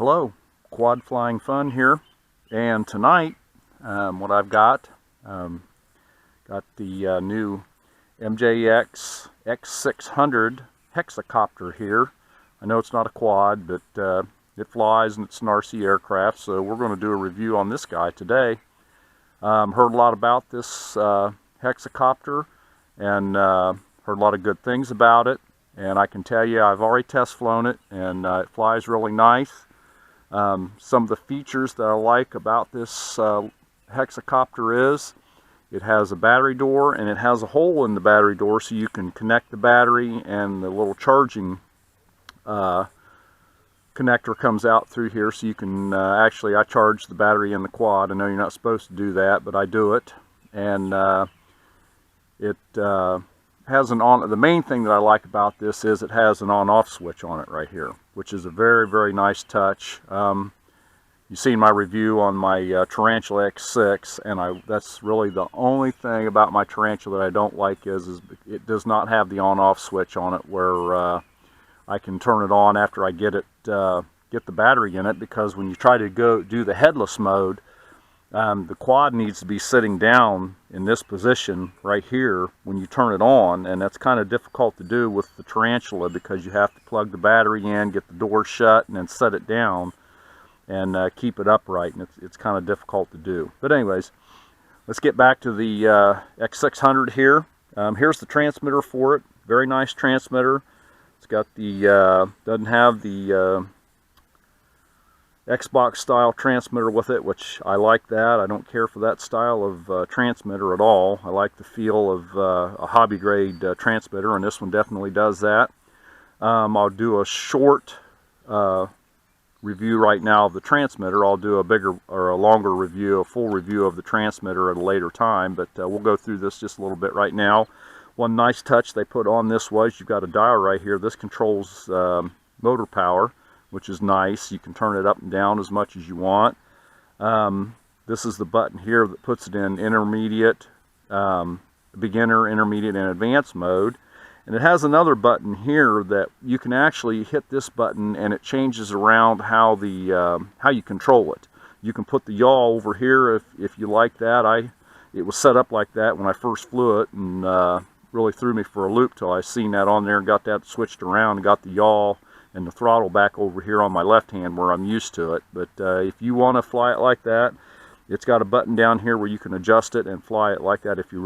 Hello, Quad Flying Fun here, and tonight what I've got the new MJX X600 hexacopter here. I know it's not a quad, but it flies and it's an RC aircraft, so we're going to do a review on this guy today. Heard a lot about this hexacopter and heard a lot of good things about it, and I can tell you I've already test flown it, and it flies really nice. Some of the features that I like about this hexacopter is it has a battery door, and it has a hole in the battery door so you can connect the battery, and the little charging connector comes out through here so you can actually, I charge the battery in the quad. I know you're not supposed to do that, but I do it. And it has an on. The main thing that I like about this is it has an on-off switch on it right here, which is a very, very nice touch. You've seen my review on my Tarantula X6, and that's really the only thing about my Tarantula that I don't like is it does not have the on-off switch on it where I can turn it on after I get the battery in it, because when you try to go do the headless mode, the quad needs to be sitting down in this position right here when you turn it on, and that's kind of difficult to do with the Tarantula because you have to plug the battery in, get the door shut, and then set it down and keep it upright, and it's kind of difficult to do. But anyways, let's get back to the X600 here. Here's the transmitter for it. Very nice transmitter. It's got the doesn't have the Xbox style transmitter with it, which I like that. I don't care for that style of transmitter at all. I like the feel of a hobby grade transmitter, and this one definitely does that. I'll do a short review right now of the transmitter. I'll do a bigger or a longer review, a full review of the transmitter at a later time, but we'll go through this just a little bit right now. One nice touch they put on this was you've got a dial right here. This controls motor power, which is nice. You can turn it up and down as much as you want. This is the button here that puts it in intermediate, beginner, intermediate, and advanced mode. And it has another button here that you can actually hit this button, and it changes around how you control it. You can put the yaw over here if you like that. It was set up like that when I first flew it, and really threw me for a loop till I seen that on there and got that switched around and got the yaw and the throttle back over here on my left hand where I'm used to it. But if you want to fly it like that, it's got a button down here where you can adjust it and fly it like that if you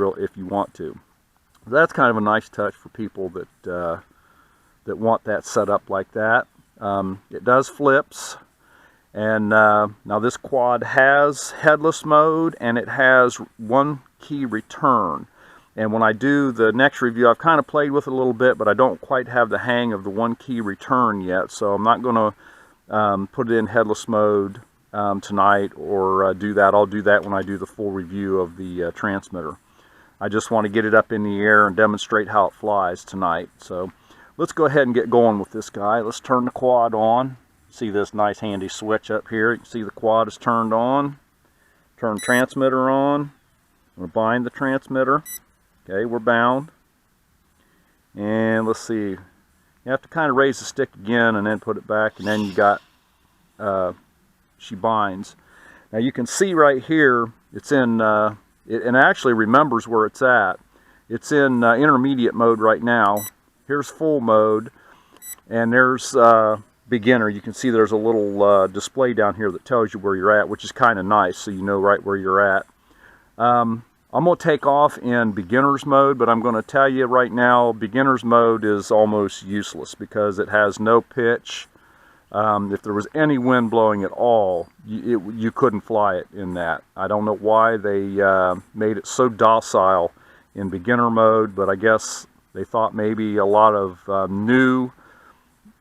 want to. That's kind of a nice touch for people that want that set up like that. It does flips, and now this quad has headless mode, and it has one key return. And when I do the next review, I've kind of played with it a little bit, but I don't quite have the hang of the one key return yet, so I'm not going to put it in headless mode tonight or do that. I'll do that when I do the full review of the transmitter. I just want to get it up in the air and demonstrate how it flies tonight. So let's go ahead and get going with this guy. Let's turn the quad on. See this nice handy switch up here. You can see the quad is turned on. Turn transmitter on. I'm going to bind the transmitter. Okay, we're bound. And let's see. You have to kind of raise the stick again and then put it back, and then you got, she binds. Now you can see right here, it's in, it actually remembers where it's at. It's in intermediate mode right now. Here's full mode, and there's beginner. You can see there's a little display down here that tells you where you're at, which is kind of nice, so you know right where you're at. I'm going to take off in beginner's mode, but I'm going to tell you right now, beginner's mode is almost useless because it has no pitch. If there was any wind blowing at all, you couldn't fly it in that. I don't know why they made it so docile in beginner mode, but I guess they thought maybe a lot of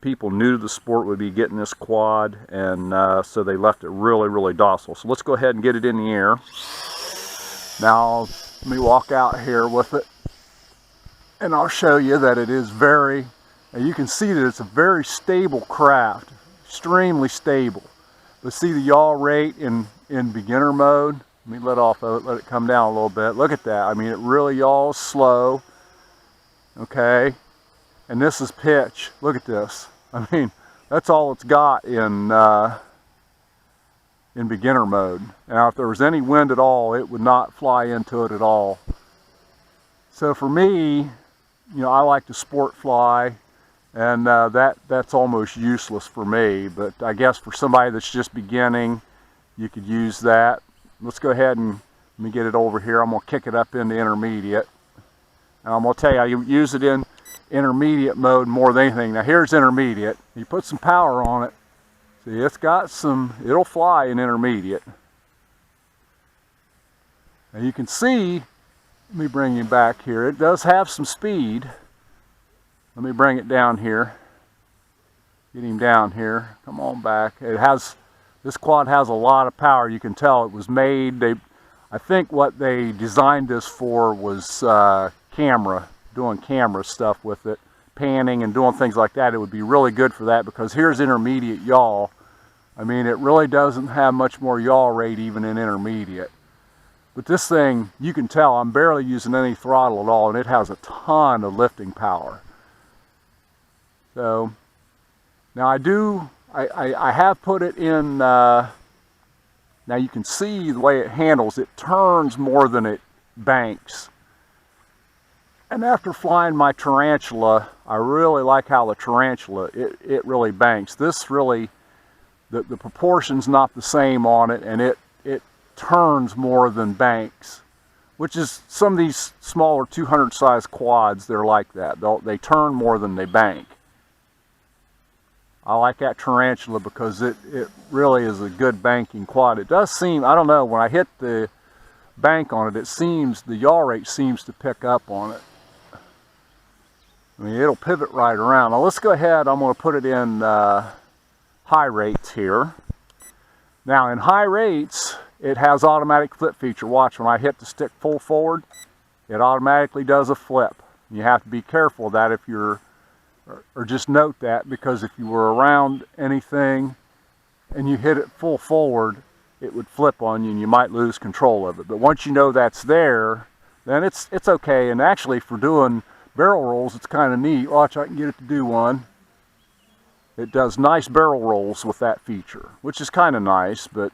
people new to the sport would be getting this quad, and so they left it really, really docile. So let's go ahead and get it in the air. Now, let me walk out here with it, and I'll show you that it is very, you can see that it's a very stable craft, extremely stable. But see the yaw rate in beginner mode? Let me let off of it, let it come down a little bit. Look at that. I mean, it really yaws slow, okay? And this is pitch. Look at this. I mean, That's all it's got in beginner mode. Now if there was any wind at all, it would not fly into it at all. So for me, you know, I like to sport fly, and that's almost useless for me, but I guess for somebody that's just beginning, you could use that. Let's go ahead and let me get it over here. I'm going to kick it up into intermediate. And I'm going to tell you, I use it in intermediate mode more than anything. Now here's intermediate. You put some power on it. See, it's got some, it'll fly in intermediate. Now you can see, let me bring you back here. It does have some speed. Let me bring it down here. Get him down here. Come on back. It has, this quad has a lot of power. You can tell it was made, I think what they designed this for was camera, doing camera stuff with it, panning and doing things like that. It would be really good for that, because here's intermediate yaw. I mean, it really doesn't have much more yaw rate even in intermediate. But this thing, you can tell I'm barely using any throttle at all, and it has a ton of lifting power. So now I have put it in, now you can see the way it handles. It turns more than it banks. And after flying my tarantula, I really like how the tarantula, it really banks. This really, the proportion's not the same on it, and it turns more than banks, which is some of these smaller 200 size quads, they're like that. They turn more than they bank. I like that tarantula because it really is a good banking quad. It does seem, I don't know, when I hit the bank on it, it seems, the yaw rate seems to pick up on it. I mean, it'll pivot right around. Now let's go ahead, I'm going to put it in high rates here. Now in high rates, it has automatic flip feature. Watch, when I hit the stick full forward, it automatically does a flip. You have to be careful of that if you're, or just note that, because if you were around anything and you hit it full forward, it would flip on you and you might lose control of it. But once you know that's there, then it's okay. And actually for doing barrel rolls, it's kind of neat. Watch, I can get it to do one. It does nice barrel rolls with that feature, which is kind of nice, but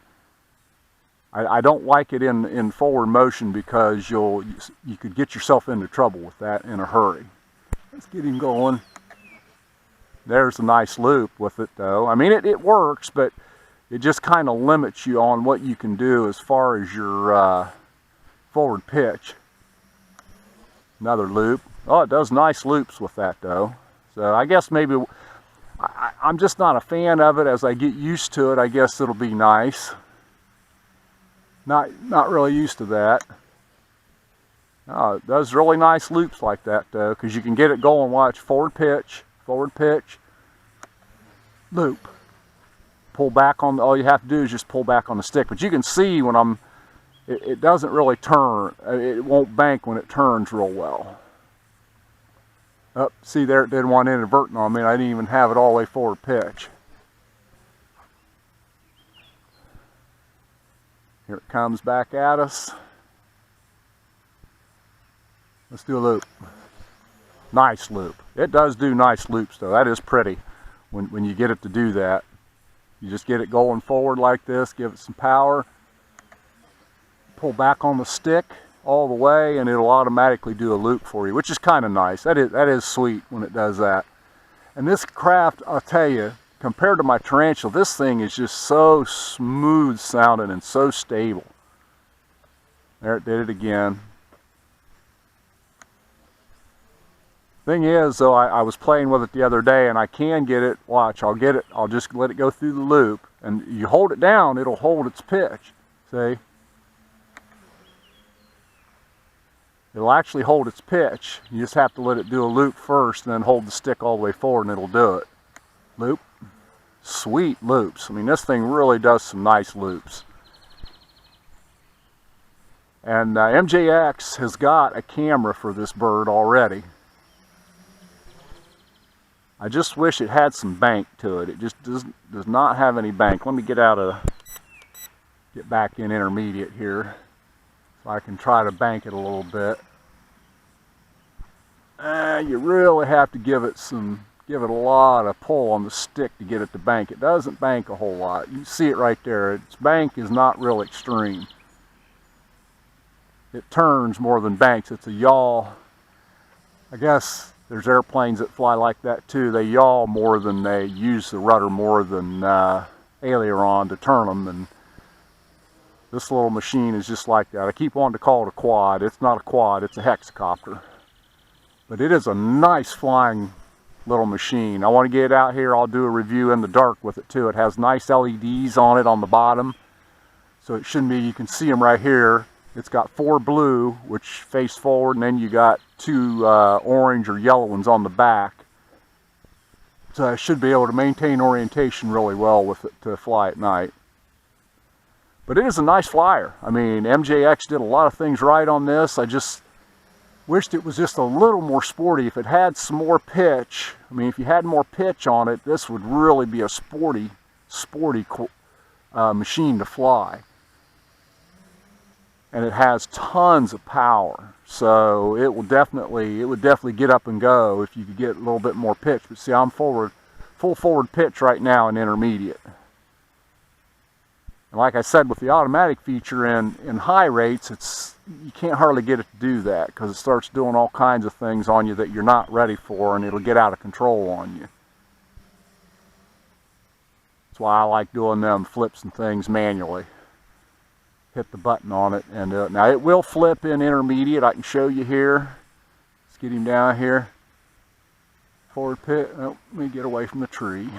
I don't like it in forward motion, because you could get yourself into trouble with that in a hurry. Let's get him going. There's a nice loop with it though. I mean, it works, but it just kind of limits you on what you can do as far as your forward pitch. Another loop. Oh, it does nice loops with that though. So I guess maybe, I'm just not a fan of it. As I get used to it, I guess it'll be nice. Not really used to that. Oh, it does really nice loops like that though, because you can get it going. Watch, forward pitch, loop. Pull back on, all you have to do is just pull back on the stick. But you can see when it doesn't really turn. It won't bank when it turns real well. Oh, see there, it did one inadvertent on me. I didn't even have it all the way forward pitch. Here it comes back at us. Let's do a loop. Nice loop. It does do nice loops though. That is pretty when you get it to do that. You just get it going forward like this, give it some power, pull back on the stick all the way, and it'll automatically do a loop for you, which is kind of nice. That is sweet when it does that. And this craft, I'll tell you, compared to my tarantula, this thing is just so smooth sounding and so stable. There, it did it again. Thing is though, I was playing with it the other day, and I can get it, watch, I'll get it, I'll just let it go through the loop, and you hold it down, it'll hold its pitch. See? It'll actually hold its pitch. You just have to let it do a loop first, and then hold the stick all the way forward, and it'll do it. Loop. Sweet loops. I mean, this thing really does some nice loops. And MJX has got a camera for this bird already. I just wish it had some bank to it. It just does not have any bank. Let me get back in intermediate here, so I can try to bank it a little bit. You really have to give it some give it a lot of pull on the stick to get it to bank. It doesn't bank a whole lot. You can see it right there. Its bank is not real extreme. It turns more than banks. It's a yaw. I guess there's airplanes that fly like that too. They yaw more than they use the rudder more than aileron to turn them. And this little machine is just like that. I keep wanting to call it a quad. It's not a quad, it's a hexacopter. But it is a nice flying little machine. I want to get it out here. I'll do a review in the dark with it too. It has nice LEDs on it on the bottom. So it shouldn't be, you can see them right here. It's got 4 blue, which face forward, and then you got 2 orange or yellow ones on the back. So I should be able to maintain orientation really well with it to fly at night. But it is a nice flyer. I mean, MJX did a lot of things right on this. I just wished it was just a little more sporty. If it had some more pitch, I mean, if you had more pitch on it, this would really be a sporty machine to fly. And it has tons of power, so it would definitely get up and go if you could get a little bit more pitch. But see, I'm full forward pitch right now in intermediate. And like I said, with the automatic feature in high rates, you can't hardly get it to do that because it starts doing all kinds of things on you that you're not ready for, and it'll get out of control on you. That's why I like doing them flips and things manually. Hit the button on it, and now it will flip in intermediate. I can show you here. Let's get him down here. Forward pitch. Oh, let me get away from the tree.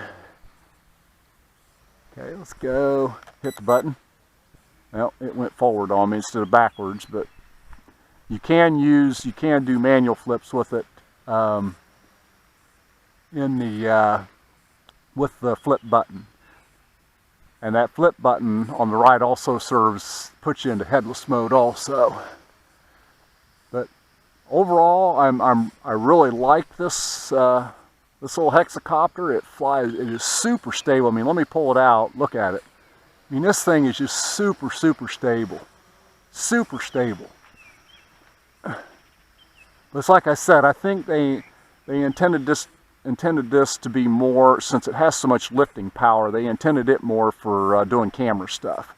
Okay, let's go. Hit the button. Well, it went forward on me instead of backwards, but you can do manual flips with it with the flip button. And that flip button on the right also puts you into headless mode also. But overall, I really like this this little hexacopter. It flies. It is super stable. I mean, let me pull it out. Look at it. I mean, this thing is just super stable. Super stable. But it's like I said, I think they intended this to be more, since it has so much lifting power, they intended it more for doing camera stuff,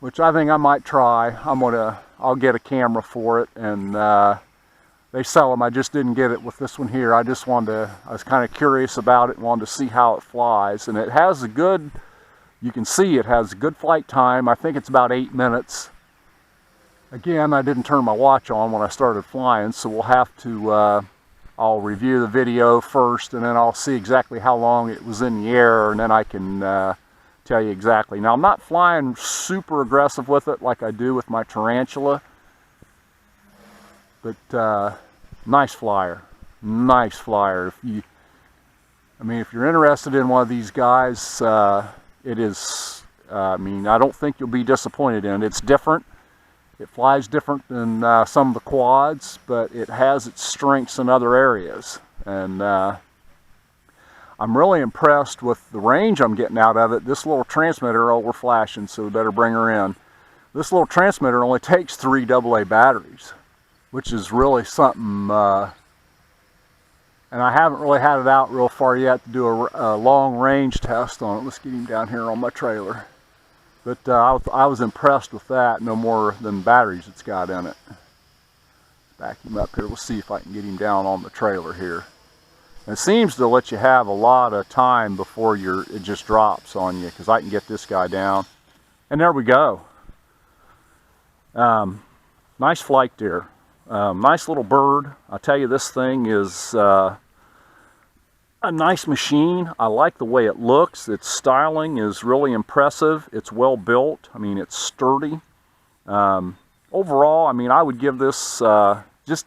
which I think I might try. I'll get a camera for it, and they sell them. I just didn't get it with this one here. I was kind of curious about it and wanted to see how it flies. And it has you can see it has a good flight time. I think it's about 8 minutes. Again, I didn't turn my watch on when I started flying, so we'll have to I'll review the video first, and then I'll see exactly how long it was in the air, and then I can tell you exactly. Now, I'm not flying super aggressive with it like I do with my Tarantula, but nice flyer. Nice flyer. If you're interested in one of these guys, it is, I don't think you'll be disappointed in it. It's different. It flies different than some of the quads, but it has its strengths in other areas. And I'm really impressed with the range I'm getting out of it. This little transmitter, oh, we're flashing, so we better bring her in. This little transmitter only takes 3 AA batteries, which is really something. And I haven't really had it out real far yet to do a long range test on it. Let's get him down here on my trailer. But I was impressed with that, no more than batteries it's got in it. Back him up here. We'll see if I can get him down on the trailer here. And it seems to let you have a lot of time before it just drops on you, because I can get this guy down. And there we go. Nice flight there. Nice little bird. I tell you, this thing is a nice machine. I like the way it looks. Its styling is really impressive. It's well built. I mean, it's sturdy. Overall, I would give this just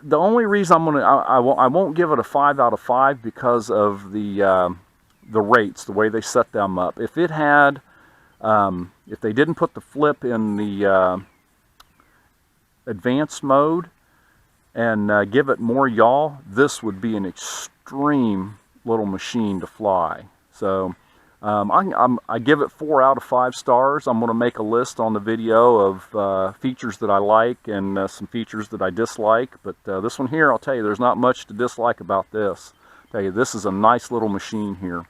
the only reason I won't give it a 5 out of 5 because of the rates, the way they set them up. If it had, if they didn't put the flip in the advanced mode and give it more yaw, this would be an extreme little machine to fly. So I give it 4 out of 5 stars. I'm going to make a list on the video of features that I like and some features that I dislike. But this one here, I'll tell you, there's not much to dislike about this. I'll tell you, this is a nice little machine here.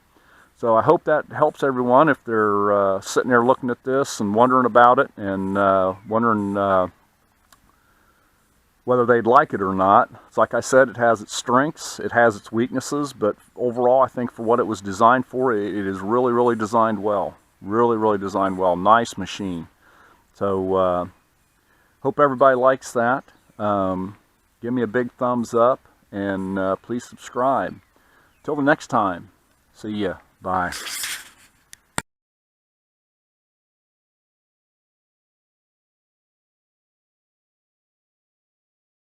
So I hope that helps everyone if they're sitting there looking at this and wondering about it and wondering whether they'd like it or not. It's like I said, it has its strengths, it has its weaknesses, but overall I think for what it was designed for, it is really, really designed well. Really, really designed well. Nice machine. So hope everybody likes that. Give me a big thumbs up and please subscribe. Till the next time, see ya. Bye.